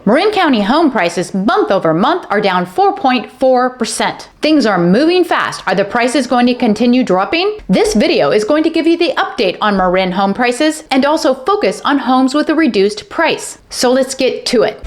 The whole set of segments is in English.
Marin County home prices month over month are down 4.4%. Things are moving fast. Are the prices going to continue dropping? This video is going to give you the update on Marin home prices and also focus on homes with a reduced price. So let's get to it.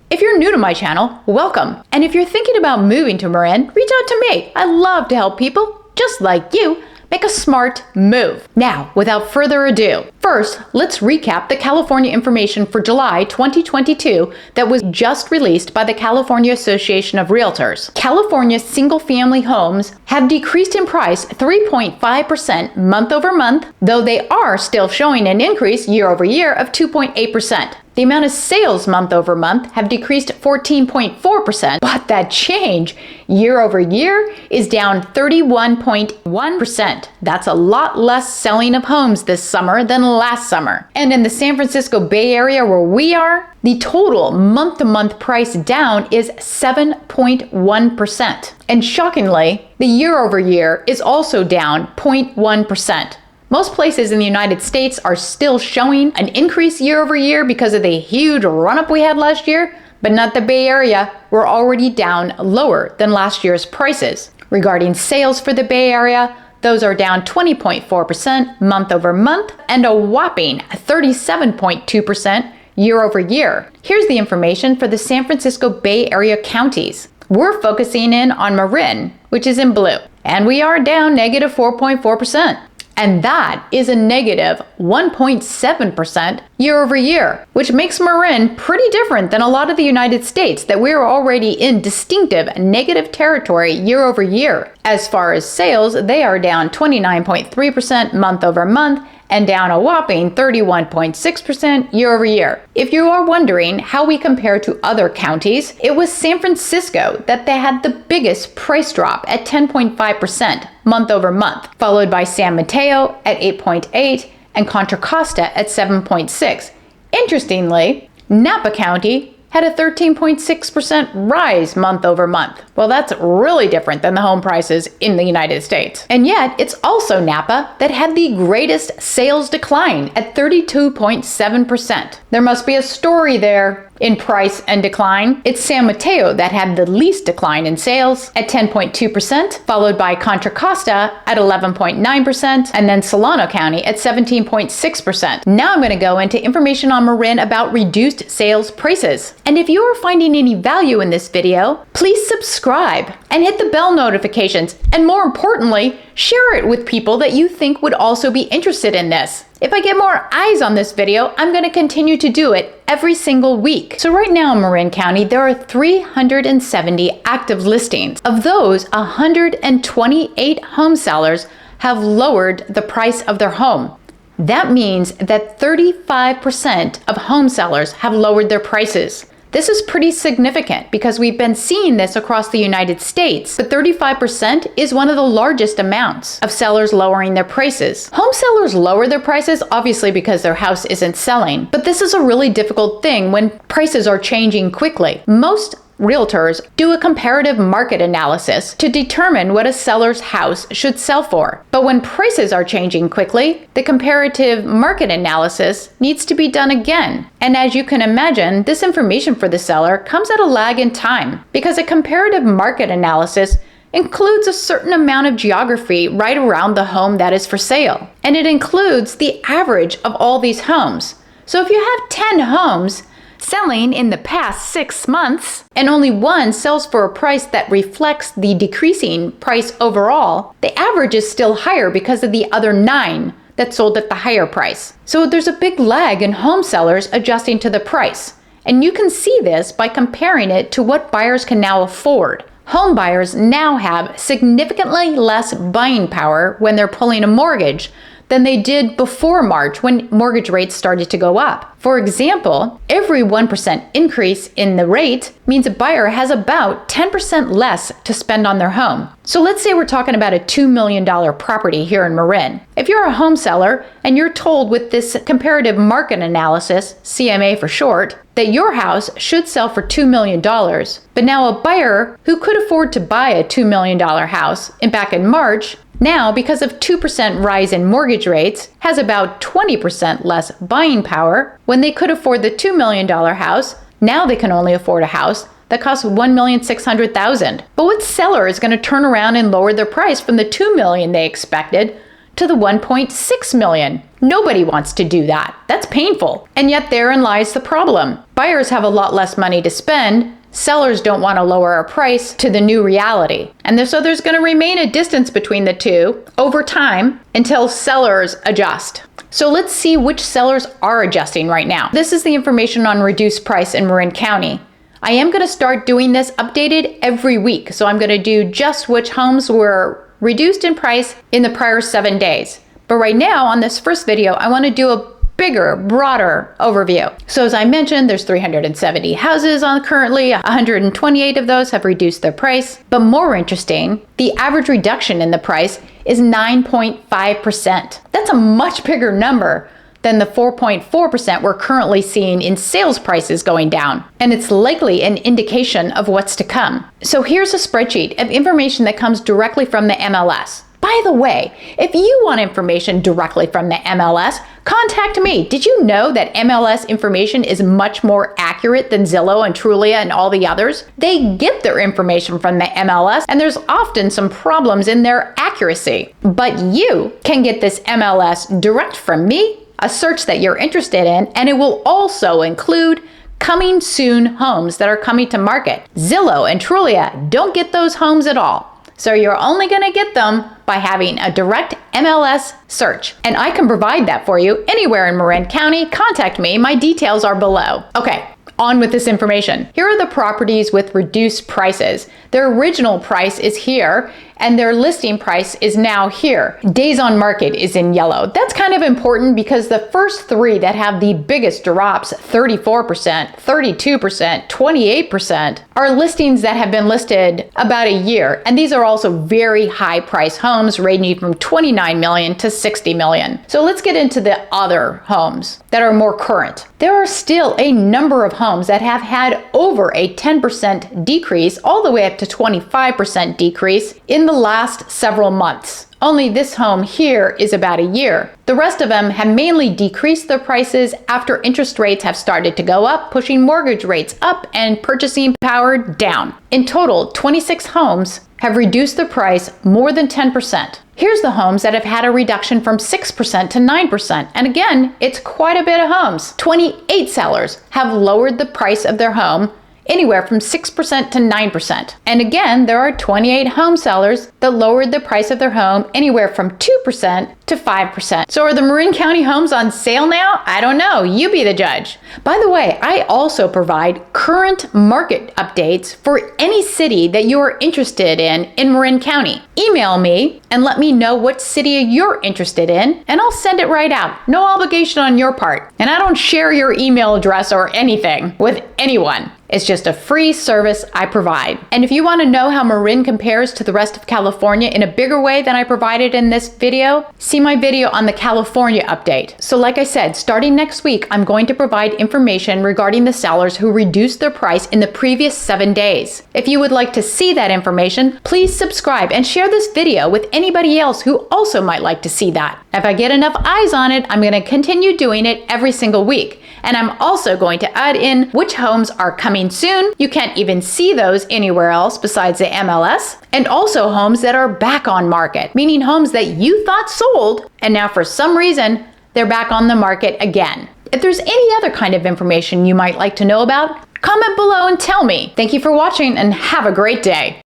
If you're new to my channel, welcome. And if you're thinking about moving to Marin, reach out to me. I love to help people just like you make a smart move. Now, without further ado, first, let's recap the California information for July 2022 that was just released by the California Association of Realtors. California's single-family homes have decreased in price 3.5% month over month, though they are still showing an increase year over year of 2.8%. The amount of sales month over month have decreased 14.4%, but that change year over year is down 31.1%. That's a lot less selling of homes this summer than last summer. And in the San Francisco Bay Area where we are, the total month-to-month price down is 7.1%. And shockingly, the year over year is also down 0.1%. Most places in the United States are still showing an increase year over year because of the huge run-up we had last year, but not the Bay Area. We're already down lower than last year's prices. Regarding sales for the Bay Area, those are down 20.4% month over month and a whopping 37.2% year over year. Here's the information for the San Francisco Bay Area counties. We're focusing in on Marin, which is in blue, and we are down negative 4.4%. And that is a negative 1.7% year over year, which makes Marin pretty different than a lot of the United States that we're already in distinctive negative territory year over year. As far as sales, they are down 29.3% month over month and down a whopping 31.6% year over year. If you are wondering how we compare to other counties, it was San Francisco that they had the biggest price drop at 10.5% month over month, followed by San Mateo at 8.8% and Contra Costa at 7.6%. Interestingly, Napa County had a 13.6% rise month over month. Well, that's really different than the home prices in the United States. And yet, it's also Napa that had the greatest sales decline at 32.7%. There must be a story there in price and decline. It's San Mateo that had the least decline in sales at 10.2%, followed by Contra Costa at 11.9%, and then Solano County at 17.6%. Now I'm going to go into information on Marin about reduced sales prices. And if you are finding any value in this video, please subscribe and hit the bell notifications. And more importantly, share it with people that you think would also be interested in this. If I get more eyes on this video, I'm going to continue to do it every single week. So right now in Marin County, there are 370 active listings. Of those, 128 home sellers have lowered the price of their home. That means that 35% of home sellers have lowered their prices. This is pretty significant because we've been seeing this across the United States, but 35% is one of the largest amounts of sellers lowering their prices. Home sellers lower their prices obviously because their house isn't selling, but this is a really difficult thing when prices are changing quickly. Most realtors do a comparative market analysis to determine what a seller's house should sell for. But when prices are changing quickly, the comparative market analysis needs to be done again. And as you can imagine, this information for the seller comes at a lag in time because a comparative market analysis includes a certain amount of geography right around the home that is for sale. And it includes the average of all these homes. So if you have 10 homes selling in the past 6 months, and only one sells for a price that reflects the decreasing price overall, the average is still higher because of the other 9 that sold at the higher price. So there's a big lag in home sellers adjusting to the price. And you can see this by comparing it to what buyers can now afford. Home buyers now have significantly less buying power when they're pulling a mortgage than they did before March when mortgage rates started to go up. For example, every 1% increase in the rate means a buyer has about 10% less to spend on their home. So let's say we're talking about a $2 million property here in Marin. If you're a home seller and you're told with this comparative market analysis, CMA for short, that your house should sell for $2 million, but now a buyer who could afford to buy a $2 million house back in March now, because of 2% rise in mortgage rates, has about 20% less buying power. When they could afford the $2 million house, now they can only afford a house that costs $1,600,000. But what seller is going to turn around and lower their price from the $2 million they expected to the $1.6 million? Nobody wants to do that. That's painful. And yet therein lies the problem. Buyers have a lot less money to spend. Sellers don't want to lower our price to the new reality. And so there's going to remain a distance between the two over time until sellers adjust. So let's see which sellers are adjusting right now. This is the information on reduced price in Marin County. I am going to start doing this updated every week. So I'm going to do just which homes were reduced in price in the prior 7 days. But right now on this first video, I want to do a bigger, broader overview. So as I mentioned, there's 370 houses on currently, 128 of those have reduced their price. But more interesting, the average reduction in the price is 9.5%. That's a much bigger number than the 4.4% we're currently seeing in sales prices going down. And it's likely an indication of what's to come. So here's a spreadsheet of information that comes directly from the MLS. By the way, if you want information directly from the MLS, contact me. Did you know that MLS information is much more accurate than Zillow and Trulia and all the others? They get their information from the MLS, and there's often some problems in their accuracy. But you can get this MLS direct from me, a search that you're interested in, and it will also include coming soon homes that are coming to market. Zillow and Trulia don't get those homes at all. So you're only going to get them by having a direct MLS search. And I can provide that for you anywhere in Marin County. Contact me. My details are below. Okay, on with this information. Here are the properties with reduced prices. Their original price is here, and their listing price is now here. Days on market is in yellow. That's kind of important because the first three that have the biggest drops, 34%, 32%, 28%, are listings that have been listed about a year. And these are also very high price homes ranging from 29 million to 60 million. So let's get into the other homes that are more current. There are still a number of homes that have had over a 10% decrease all the way up to 25% decrease in the last several months. Only this home here is about a year. The rest of them have mainly decreased their prices after interest rates have started to go up, pushing mortgage rates up and purchasing power down. In total, 26 homes have reduced their price more than 10%. Here's the homes that have had a reduction from 6% to 9%. And again, it's quite a bit of homes. 28 sellers have lowered the price of their home anywhere from 6% to 9%. And again, there are 28 home sellers that lowered the price of their home anywhere from 2% to 5%. So are the Marin County homes on sale now? I don't know. You be the judge. By the way, I also provide current market updates for any city that you are interested in Marin County. Email me and let me know what city you're interested in, and I'll send it right out. No obligation on your part. And I don't share your email address or anything with anyone. It's just a free service I provide. And if you want to know how Marin compares to the rest of California in a bigger way than I provided in this video, see my video on the California update. So like I said, starting next week, I'm going to provide information regarding the sellers who reduced their price in the previous 7 days. If you would like to see that information, please subscribe and share this video with anybody else who also might like to see that. If I get enough eyes on it, I'm going to continue doing it every single week. And I'm also going to add in which homes are coming soon. You can't even see those anywhere else besides the MLS. And also homes that are back on market, meaning homes that you thought sold and now for some reason they're back on the market again. If there's any other kind of information you might like to know about, comment below and tell me. Thank you for watching and have a great day.